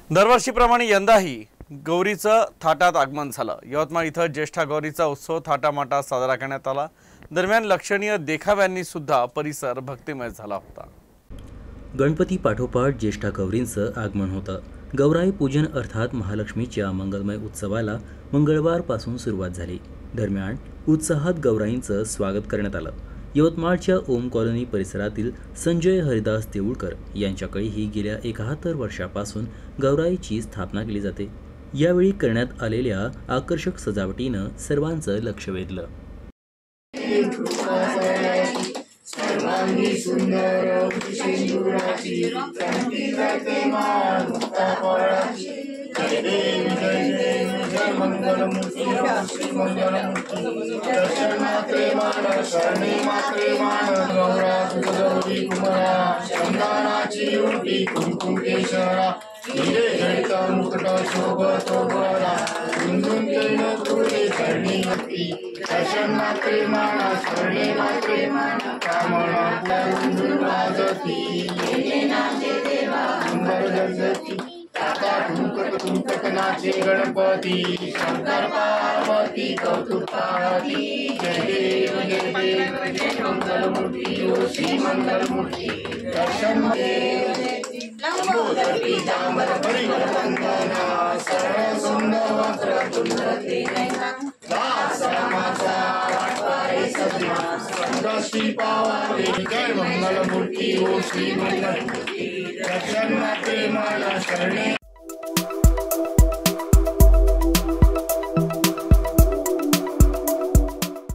दरवर्षीप्रमाणे यंदाही गौरीचं थाटात आगमन झालं। यवतमाळ इथं ज्येष्ठा गौरीचा उत्सव थाटामाटात साजरा करण्यात आला। दरम्यान लक्षणीय देखाव्यांनी सुद्धा परिसर भक्तिमय झाला होता। गणपती पाठोपाठ ज्येष्ठा गौरींचं आगमन होतं। गौराई पूजन अर्थात महालक्ष्मीच्या मंगलमय उत्सवाला मंगळवारपासून सुरुवात झाली। दरम्यान उत्साहात गौराईंचं स्वागत करण्यात आलं। यवतमाळच्या ओम कॉलनी परिसरातील संजय हरिदास देऊळकर यांच्याकडेही गेल्या 71 वर्षापासून गौराईची स्थापना केली जाते। यावेळी करण्यात आलेल्या आकर्षक सजावटीनं सर्वांचं लक्ष वेधलं। सर्वांगी सुंदर सिंदुराची कंठी जाते माळ मुक्ता फळाची। जय देव जय देव जय मंगलमूर्ती श्री मंगलमूर्ती दर्शन मात्रे मान शरणे मात्रे मान गौरा गौरी कुमारा चंदनाची उंटी कुंकुम केशरा हिरे जडित मुकुट शोभतो बरा कुंदून केन तुरे चरणी भक्ती दर्शन मात्रे मान शरणे मात्रे मान कामना कुंदून वाजती नाचे देवा अंबर गजती ताता ठुमकत नाचे गणपती शंकर पार्वती कौतुक पार्वती। जय देव जय मंगलमूर्ती ओ श्री मंगलमूर्ती दर्शन देव लंबोदरी जांबर परिमल वंदना सरळ सुंदर वक्र तुलते दासरामाचा वाटवारे सद्मा संकष्टी पावारे। जय मंगलमूर्ती ओ श्री मंगलमूर्ती दर्शन मात्रे मान शरणे